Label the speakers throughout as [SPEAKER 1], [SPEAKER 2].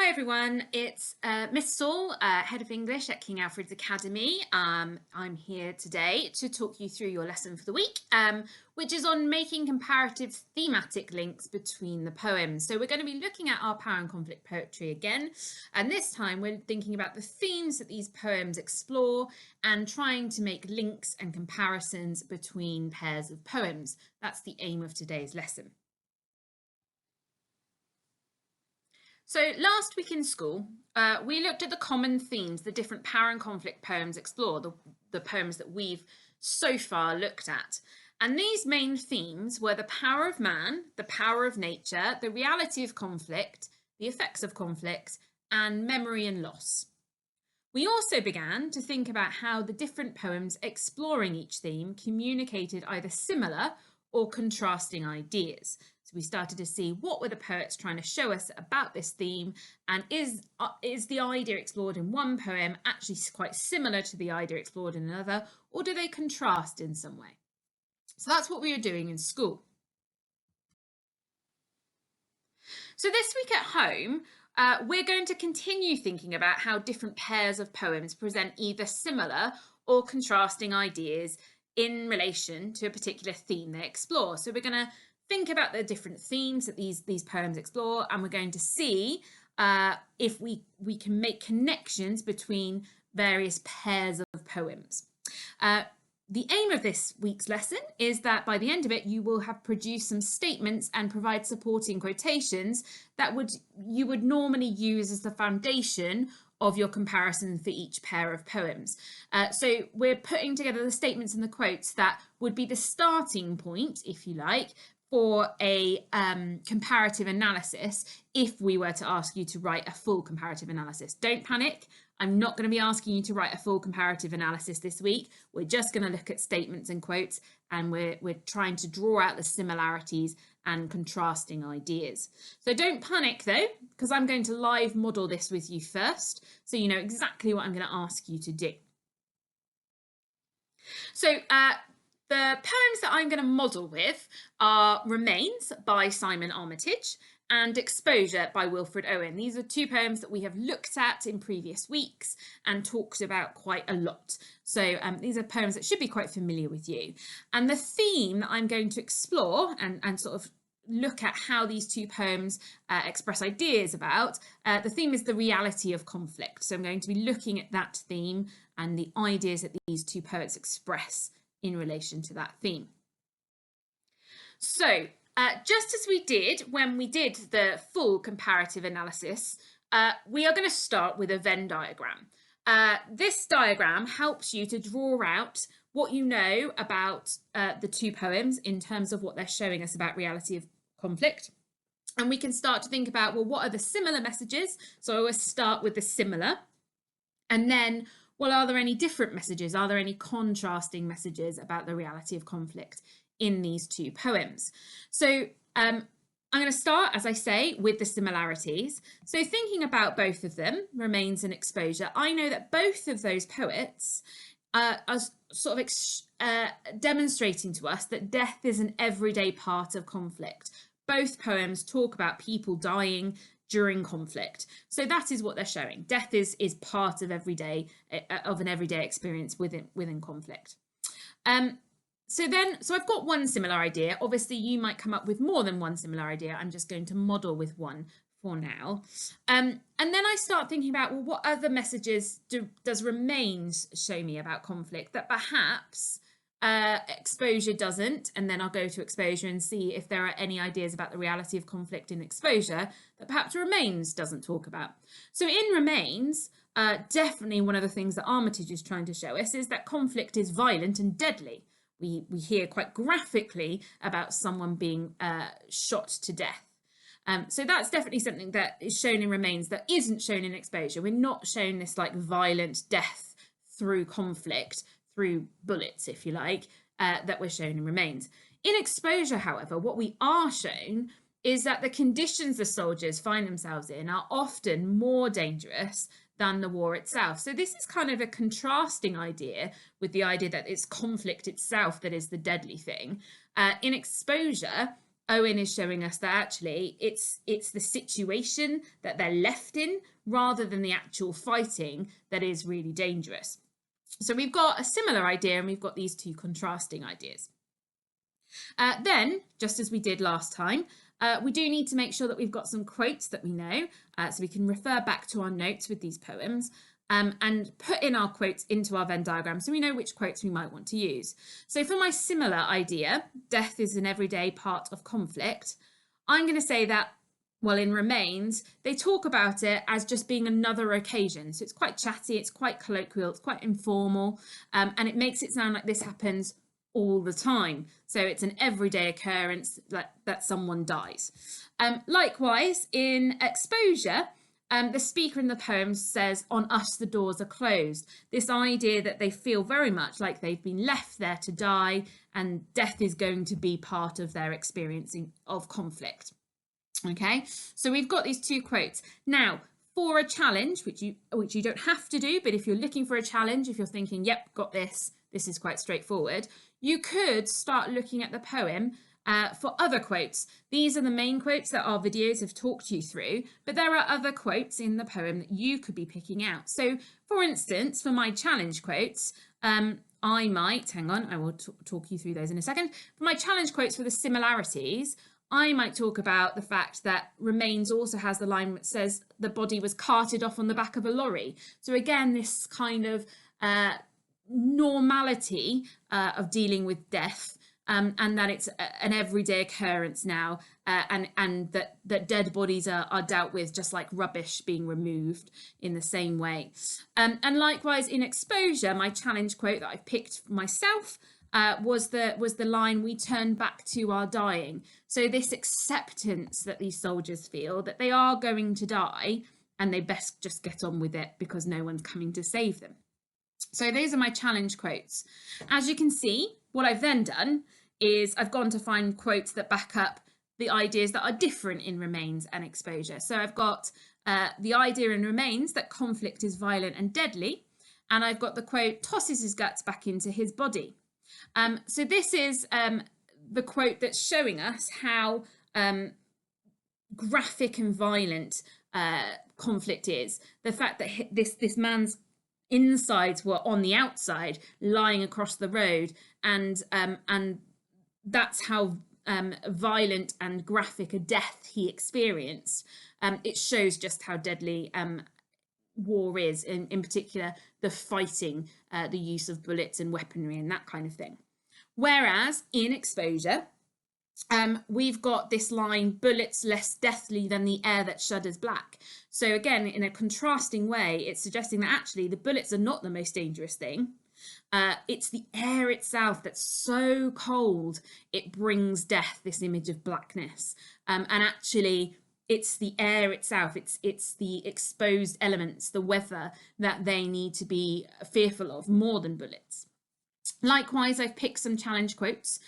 [SPEAKER 1] Hi everyone, it's Miss Saul, Head of English at King Alfred's Academy. I'm here today to talk you through your lesson for the week, which is on making comparative thematic links between the poems. So we're going to be looking at our Power and Conflict poetry again, and this time we're thinking about the themes that these poems explore and trying to make links and comparisons between pairs of poems. That's the aim of today's lesson. So last week in school, we looked at the common themes the different Power and Conflict poems explore, the poems that we've so far looked at. And these main themes were the power of man, the power of nature, the reality of conflict, the effects of conflict, and memory and loss. We also began to think about how the different poems exploring each theme communicated either similar or contrasting ideas. So we started to see what were the poets trying to show us about this theme, and is the idea explored in one poem actually quite similar to the idea explored in another, or do they contrast in some way? So that's what we were doing in school. So this week at home, we're going to continue thinking about how different pairs of poems present either similar or contrasting ideas in relation to a particular theme they explore. So we're going to think about the different themes that these poems explore, and we're going to see if we can make connections between various pairs of poems. The aim of this week's lesson is that by the end of it, you will have produced some statements and provide supporting quotations that you would normally use as the foundation of your comparison for each pair of poems. So we're putting together the statements and the quotes that would be the starting point, if you like, for a comparative analysis if we were to ask you to write a full comparative analysis. Don't panic. I'm not going to be asking you to write a full comparative analysis this week. We're just going to look at statements and quotes, and we're trying to draw out the similarities and contrasting ideas. So don't panic though, because I'm going to live model this with you first, so you know exactly what I'm going to ask you to do. So the poems that I'm going to model with are Remains by Simon Armitage and Exposure by Wilfred Owen. These are two poems that we have looked at in previous weeks and talked about quite a lot. So these are poems that should be quite familiar with you. And the theme that I'm going to explore and sort of look at how these two poems express ideas about, the theme is the reality of conflict. So I'm going to be looking at that theme and the ideas that these two poets express in relation to that theme. So just as we did when we did the full comparative analysis, we are going to start with a Venn diagram. This diagram helps you to draw out what you know about the two poems in terms of what they're showing us about reality of conflict. And we can start to think about, well, what are the similar messages? So I always start with the similar. And then, well, are there any different messages? Are there any contrasting messages about the reality of conflict in these two poems? So I'm going to start, as I say, with the similarities. So thinking about both of them, Remains and Exposure, I know that both of those poets are sort of demonstrating to us that death is an everyday part of conflict. Both poems talk about people dying during conflict. So that is what they're showing. Death is part of an everyday experience within conflict. So I've got one similar idea. Obviously, you might come up with more than one similar idea. I'm just going to model with one for now. And then I start thinking about, well, what other messages does Remains show me about conflict that perhaps Exposure doesn't? And then I'll go to Exposure and see if there are any ideas about the reality of conflict in Exposure that perhaps Remains doesn't talk about. So in Remains, definitely one of the things that Armitage is trying to show us is that conflict is violent and deadly. We hear quite graphically about someone being shot to death. So that's definitely something that is shown in Remains that isn't shown in Exposure. We're not shown this like violent death through conflict, through bullets, if you like, that we're shown in Remains. In Exposure, however, what we are shown is that the conditions the soldiers find themselves in are often more dangerous than the war itself. So this is kind of a contrasting idea with the idea that it's conflict itself that is the deadly thing. In Exposure, Owen is showing us that actually it's the situation that they're left in rather than the actual fighting that is really dangerous. So we've got a similar idea and we've got these two contrasting ideas. Then, just as we did last time, we do need to make sure that we've got some quotes that we know, so we can refer back to our notes with these poems and put in our quotes into our Venn diagram so we know which quotes we might want to use. So for my similar idea, death is an everyday part of conflict, I'm going to say that, well, in Remains, they talk about it as just being another occasion. So it's quite chatty, it's quite colloquial, it's quite informal, and it makes it sound like this happens all the time. So it's an everyday occurrence that someone dies. Likewise, in Exposure, the speaker in the poem says, "On us the doors are closed." This idea that they feel very much like they've been left there to die and death is going to be part of their experiencing of conflict. Okay, so we've got these two quotes. Now, for a challenge, which you don't have to do, but if you're looking for a challenge, if you're thinking, yep, got this is quite straightforward, you could start looking at the poem for other quotes. These are the main quotes that our videos have talked you through, but there are other quotes in the poem that you could be picking out. So, for instance, for my challenge quotes, I might, hang on, I will talk you through those in a second. For my challenge quotes for the similarities, I might talk about the fact that Remains also has the line that says the body was carted off on the back of a lorry. So again, this kind of normality of dealing with death, and that it's an everyday occurrence now, and that dead bodies are dealt with just like rubbish being removed in the same way. And likewise in Exposure, my challenge quote that I picked for myself was the line, "We turn back to our dying." So this acceptance that these soldiers feel that they are going to die and they best just get on with it because no one's coming to save them. So those are my challenge quotes. As you can see, what I've then done is I've gone to find quotes that back up the ideas that are different in Remains and Exposure. So I've got the idea in Remains that conflict is violent and deadly, and I've got the quote, "tosses his guts back into his body." So this is the quote that's showing us how graphic and violent conflict is. The fact that this man's insides were on the outside, lying across the road, and that's how violent and graphic a death he experienced. It shows just how deadly war is, in particular the fighting, the use of bullets and weaponry and that kind of thing. Whereas in Exposure, we've got this line, "bullets less deathly than the air that shudders black." So again, in a contrasting way, it's suggesting that actually the bullets are not the most dangerous thing. It's the air itself that's so cold, it brings death, this image of blackness. And actually, it's the air itself, it's the exposed elements, the weather, that they need to be fearful of more than bullets. Likewise, I've picked some challenge quotes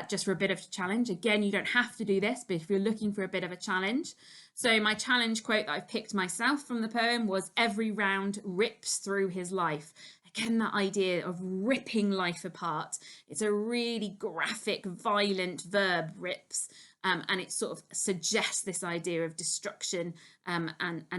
[SPEAKER 1] just for a bit of a challenge. Again, you don't have to do this, but if you're looking for a bit of a challenge. So my challenge quote that I've picked myself from the poem was, "Every round rips through his life." Again, that idea of ripping life apart. It's a really graphic, violent verb, rips. And it sort of suggests this idea of destruction, and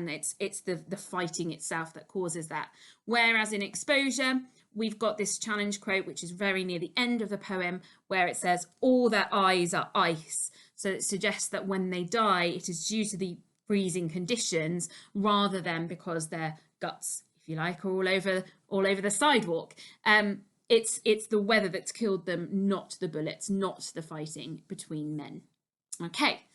[SPEAKER 1] it's the fighting itself that causes that. Whereas in Exposure, we've got this challenge quote, which is very near the end of the poem, where it says, "All their eyes are ice." So it suggests that when they die, it is due to the freezing conditions rather than because their guts, if you like, are all over the sidewalk. It's the weather that's killed them, not the bullets, not the fighting between men. Okay,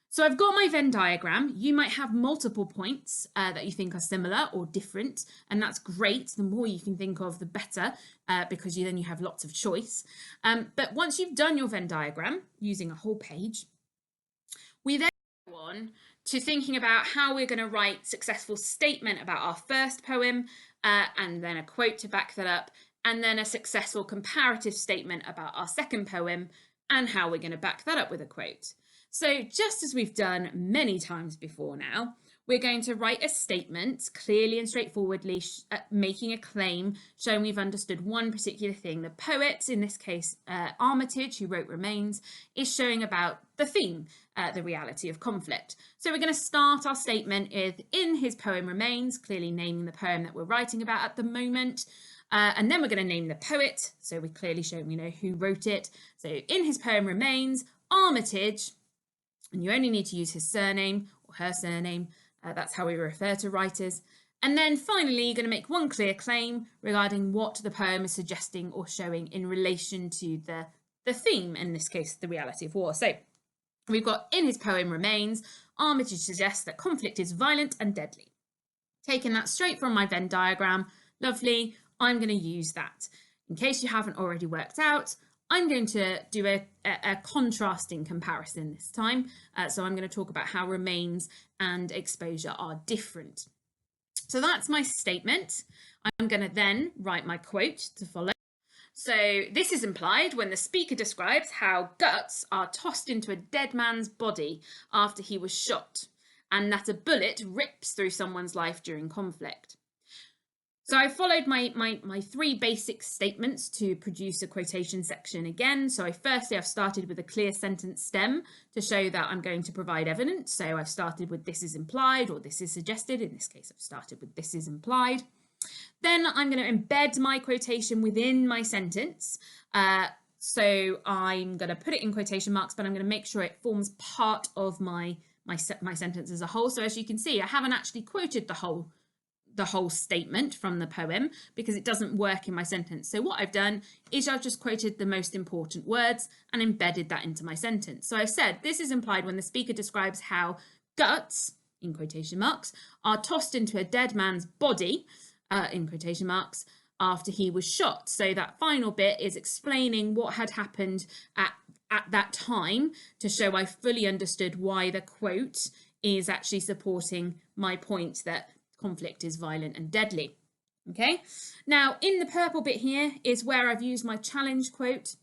[SPEAKER 1] so I've got my Venn diagram. You might have multiple points that you think are similar or different, and that's great. The more you can think of, the better, because then you have lots of choice. But once you've done your Venn diagram using a whole page, we then go on to thinking about how we're going to write successful statement about our first poem, and then a quote to back that up, and then a successful comparative statement about our second poem, and how we're going to back that up with a quote. So just as we've done many times before now, we're going to write a statement clearly and straightforwardly, making a claim, showing we've understood one particular thing. The poet, in this case Armitage, who wrote Remains, is showing about the theme, the reality of conflict. So we're going to start our statement with, in his poem Remains, clearly naming the poem that we're writing about at the moment. And then we're going to name the poet, so we're clearly showing we know who wrote it. So in his poem Remains, Armitage, and you only need to use his surname or her surname. That's how we refer to writers. And then finally, you're going to make one clear claim regarding what the poem is suggesting or showing in relation to the theme, in this case, the reality of war. So we've got, in his poem Remains, Armitage suggests that conflict is violent and deadly. Taking that straight from my Venn diagram, lovely, I'm going to use that. In case you haven't already worked out, I'm going to do a contrasting comparison this time. So I'm going to talk about how Remains and Exposure are different. So that's my statement. I'm going to then write my quote to follow. So this is implied when the speaker describes how guts are tossed into a dead man's body after he was shot, and that a bullet rips through someone's life during conflict. So I followed my three basic statements to produce a quotation section again. So firstly, I've started with a clear sentence stem to show that I'm going to provide evidence. So I've started with this is implied or this is suggested. In this case, I've started with this is implied. Then I'm going to embed my quotation within my sentence. So I'm going to put it in quotation marks, but I'm going to make sure it forms part of my sentence as a whole. So as you can see, I haven't actually quoted the whole statement from the poem because it doesn't work in my sentence. So what I've done is I've just quoted the most important words and embedded that into my sentence. So I've said this is implied when the speaker describes how guts, in quotation marks, are tossed into a dead man's body, in quotation marks, after he was shot. So that final bit is explaining what had happened at that time to show I fully understood why the quote is actually supporting my point that conflict is violent and deadly. Okay, now in the purple bit here is where I've used my challenge quote.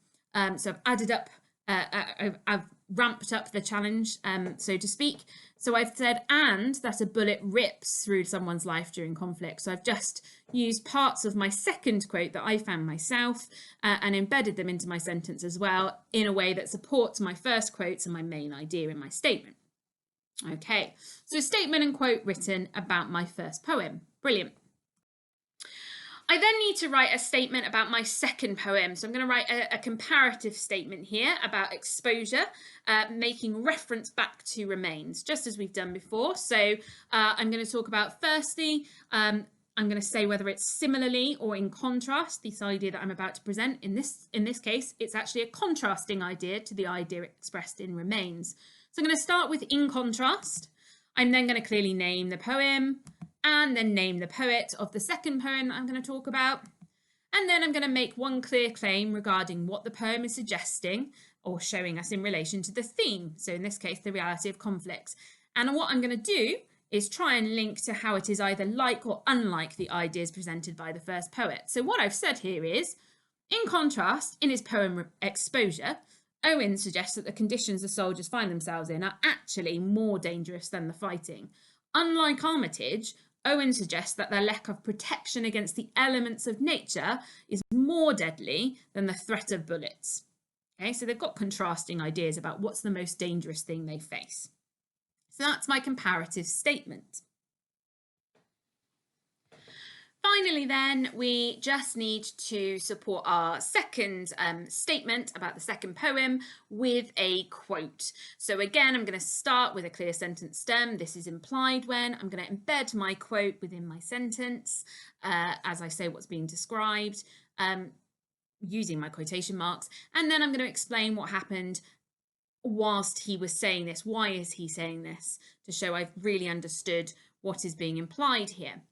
[SPEAKER 1] So I've added up, I've ramped up the challenge, so to speak. So I've said, and that a bullet rips through someone's life during conflict. So I've just used parts of my second quote that I found myself and embedded them into my sentence as well in a way that supports my first quotes and my main idea in my statement. Okay, so statement and quote written about my first poem. Brilliant. I then need to write a statement about my second poem. So I'm going to write a comparative statement here about exposure, making reference back to Remains, just as we've done before. So I'm going to talk about, firstly, I'm going to say whether it's similarly or in contrast, this idea that I'm about to present. In this case, it's actually a contrasting idea to the idea expressed in Remains. So I'm going to start with in contrast. I'm then going to clearly name the poem and then name the poet of the second poem that I'm going to talk about. And then I'm going to make one clear claim regarding what the poem is suggesting or showing us in relation to the theme. So in this case, the reality of conflict. And what I'm going to do is try and link to how it is either like or unlike the ideas presented by the first poet. So what I've said here is, in contrast, in his poem Exposure, Owen suggests that the conditions the soldiers find themselves in are actually more dangerous than the fighting. Unlike Armitage, Owen suggests that their lack of protection against the elements of nature is more deadly than the threat of bullets. Okay, so they've got contrasting ideas about what's the most dangerous thing they face. So that's my comparative statement. Finally, then, we just need to support our second statement about the second poem with a quote. So again, I'm going to start with a clear sentence stem. This is implied when. I'm going to embed my quote within my sentence as I say what's being described using my quotation marks. And then I'm going to explain what happened whilst he was saying this. Why is he saying this? To show I've really understood what is being implied here.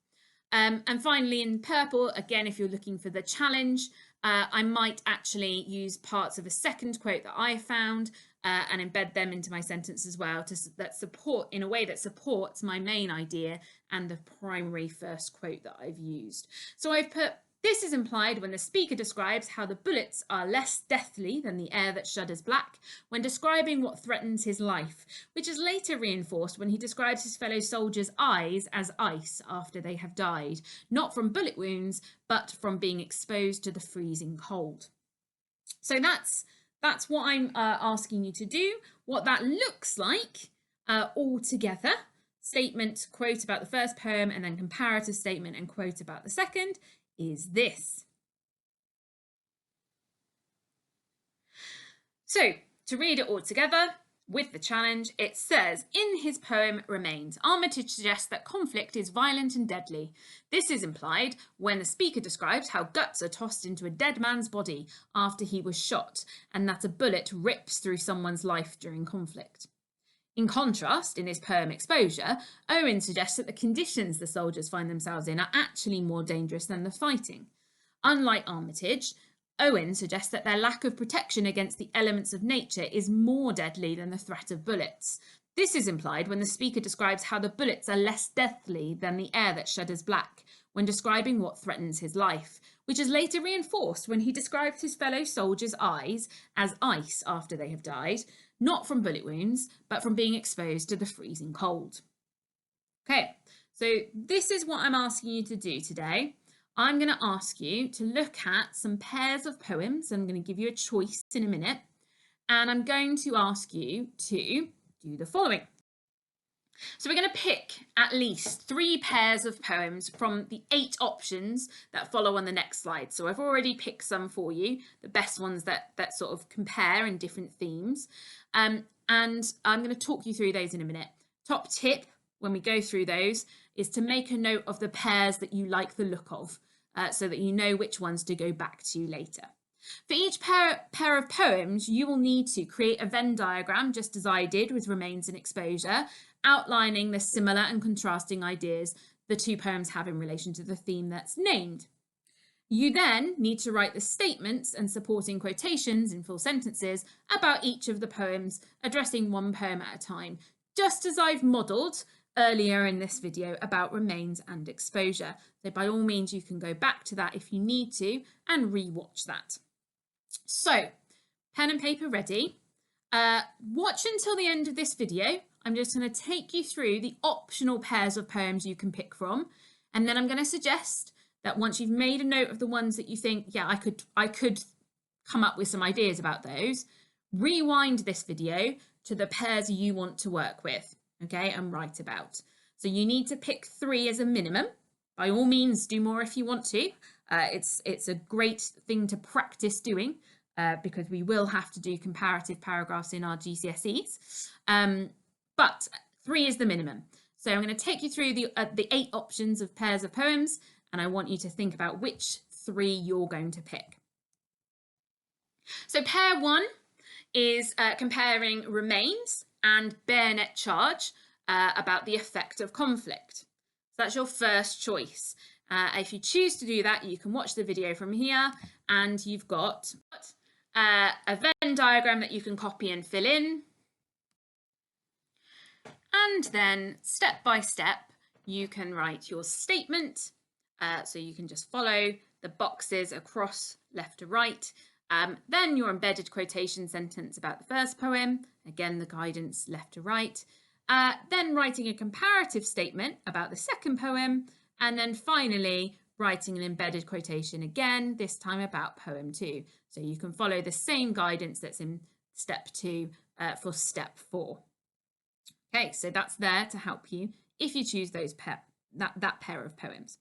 [SPEAKER 1] And finally, in purple, again, if you're looking for the challenge, I might actually use parts of a second quote that I found and embed them into my sentence as well that support in a way that supports my main idea and the primary first quote that I've used. So I've put This is implied when the speaker describes how the bullets are less deathly than the air that shudders black when describing what threatens his life, which is later reinforced when he describes his fellow soldiers' eyes as ice after they have died, not from bullet wounds, but from being exposed to the freezing cold. So that's what I'm asking you to do. What that looks like all together, statement, quote about the first poem, and then comparative statement and quote about the second, is this. So to read it all together with the challenge, it says, in his poem Remains, Armitage suggests that conflict is violent and deadly. This is implied when the speaker describes how guts are tossed into a dead man's body after he was shot, and that a bullet rips through someone's life during conflict. In contrast, in his poem Exposure, Owen suggests that the conditions the soldiers find themselves in are actually more dangerous than the fighting. Unlike Armitage, Owen suggests that their lack of protection against the elements of nature is more deadly than the threat of bullets. This is implied when the speaker describes how the bullets are less deathly than the air that shudders black when describing what threatens his life, which is later reinforced when he describes his fellow soldiers' eyes as ice after they have died, not from bullet wounds, but from being exposed to the freezing cold. Okay, so this is what I'm asking you to do today. I'm going to ask you to look at some pairs of poems. I'm going to give you a choice in a minute, and I'm going to ask you to do the following. So we're going to pick at least 3 pairs of poems from the 8 options that follow on the next slide. So I've already picked some for you, the best ones that sort of compare in different themes. And I'm going to talk you through those in a minute. Top tip when we go through those is to make a note of the pairs that you like the look of, so that you know which ones to go back to later. For each pair of poems, you will need to create a Venn diagram, just as I did with Remains and Exposure, outlining the similar and contrasting ideas the 2 poems have in relation to the theme that's named. You then need to write the statements and supporting quotations in full sentences about each of the poems, addressing 1 poem at a time, just as I've modelled earlier in this video about Remains and Exposure. So by all means, you can go back to that if you need to and re-watch that. So, pen and paper ready. Watch until the end of this video. I'm just going to take you through the optional pairs of poems you can pick from, and then I'm going to suggest that once you've made a note of the ones that you think, yeah, I could come up with some ideas about those, rewind this video to the pairs you want to work with, okay, and write about. So you need to pick 3 as a minimum. By all means, do more if you want to. It's a great thing to practice doing because we will have to do comparative paragraphs in our GCSEs. But 3 is the minimum. So I'm going to take you through the 8 options of pairs of poems, and I want you to think about which 3 you're going to pick. So pair 1 is comparing Remains and Bayonet Charge about the effect of conflict. So that's your first choice. If you choose to do that, you can watch the video from here, and you've got a Venn diagram that you can copy and fill in. And then step by step, you can write your statement. So you can just follow the boxes across left to right. Then your embedded quotation sentence about the first poem. Again, the guidance left to right. Then writing a comparative statement about the second poem. And then finally, writing an embedded quotation again, this time about poem 2. So you can follow the same guidance that's in step 2 for step 4. Okay, so that's there to help you if you choose those that pair of poems.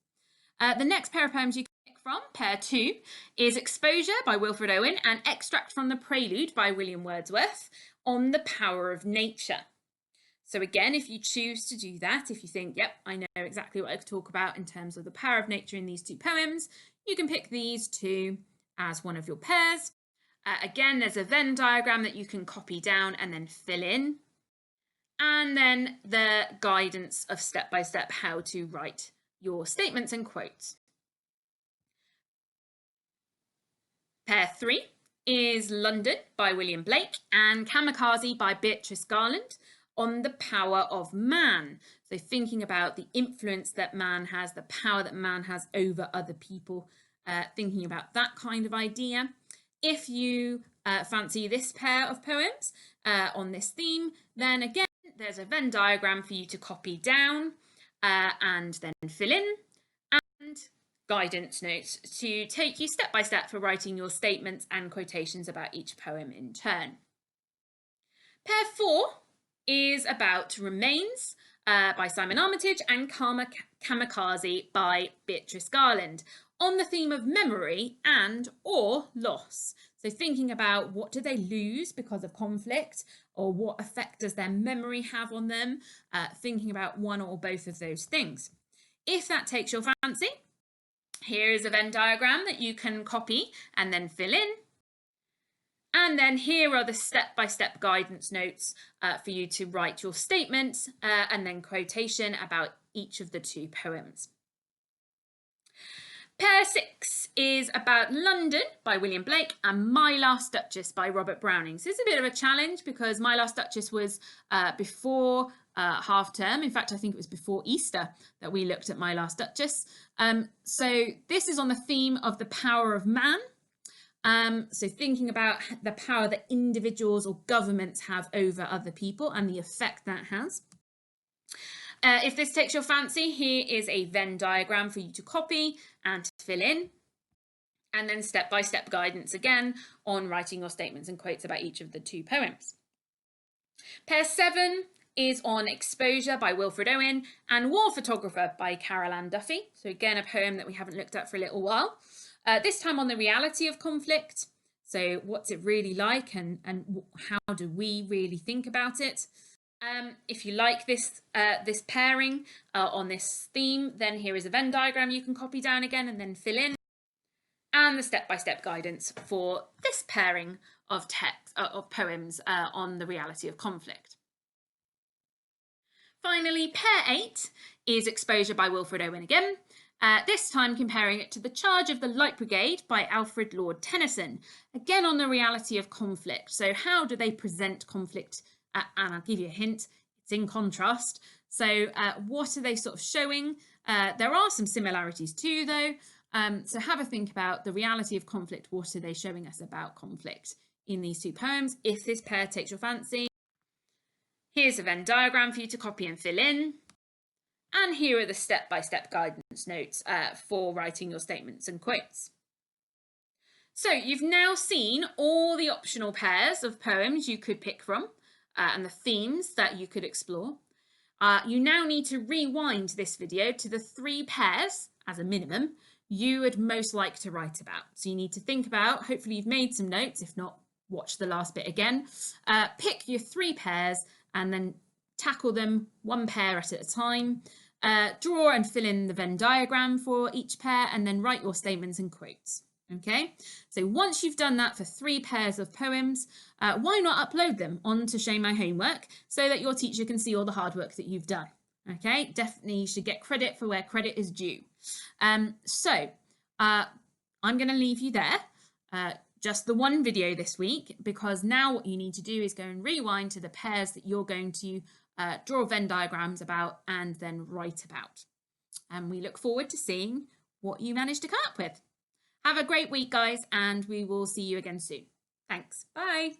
[SPEAKER 1] The next pair of poems you can pick from, pair 2, is Exposure by Wilfred Owen and Extract from the Prelude by William Wordsworth on the power of nature. So again, if you choose to do that, if you think, yep, I know exactly what I could talk about in terms of the power of nature in these 2 poems, you can pick these 2 as one of your pairs. Again, there's a Venn diagram that you can copy down and then fill in. And then the guidance of step-by-step how to write your statements and quotes. Pair 3 is London by William Blake and Kamikaze by Beatrice Garland on the power of man. So thinking about the influence that man has, the power that man has over other people, thinking about that kind of idea. If you fancy this pair of poems on this theme, then again, there's a Venn diagram for you to copy down and then fill in, and guidance notes to take you step by step for writing your statements and quotations about each poem in turn. Pair 4 is about Remains by Simon Armitage and Kamikaze by Beatrice Garland, on the theme of memory and or loss. So thinking about what do they lose because of conflict, or what effect does their memory have on them, thinking about one or both of those things. If that takes your fancy, here is a Venn diagram that you can copy and then fill in. And then here are the step-by-step guidance notes for you to write your statement and then quotation about each of the 2 poems. Pair 6 is about London by William Blake and My Last Duchess by Robert Browning. So it's a bit of a challenge because My Last Duchess was before half term. In fact, I think it was before Easter that we looked at My Last Duchess. So this is on the theme of the power of man. So thinking about the power that individuals or governments have over other people and the effect that has. If this takes your fancy, here is a Venn diagram for you to copy and to fill in, and then step-by-step guidance again on writing your statements and quotes about each of the 2 poems. Pair 7 is on Exposure by Wilfred Owen and War Photographer by Carol Ann Duffy. So again, a poem that we haven't looked at for a little while. This time on the reality of conflict. So what's it really like, and how do we really think about it? If you like this pairing on this theme, then here is a Venn diagram you can copy down again and then fill in, and the step-by-step guidance for this pairing of text of poems on the reality of conflict. Finally, pair 8 is Exposure by Wilfred Owen again. This time comparing it to The Charge of the Light Brigade by Alfred Lord Tennyson, again on the reality of conflict. So how do they present conflict? And I'll give you a hint, it's in contrast. So what are they sort of showing? There are some similarities too, though. So have a think about the reality of conflict. What are they showing us about conflict in these 2 poems? If this pair takes your fancy, here's a Venn diagram for you to copy and fill in. And here are the step-by-step guidance notes for writing your statements and quotes. So you've now seen all the optional pairs of poems you could pick from and the themes that you could explore. You now need to rewind this video to the 3 pairs, as a minimum, you would most like to write about. So you need to think about, hopefully you've made some notes, if not, watch the last bit again. Pick your 3 pairs and then tackle them 1 pair at a time. Draw and fill in the Venn diagram for each pair and then write your statements and quotes. Okay, so once you've done that for 3 pairs of poems, why not upload them onto Show My Homework so that your teacher can see all the hard work that you've done? Okay, definitely you should get credit for where credit is due. I'm going to leave you there, just the 1 video this week, because now what you need to do is go and rewind to the pairs that you're going to draw Venn diagrams about and then write about. And we look forward to seeing what you manage to come up with. Have a great week, guys, and we will see you again soon. Thanks. Bye.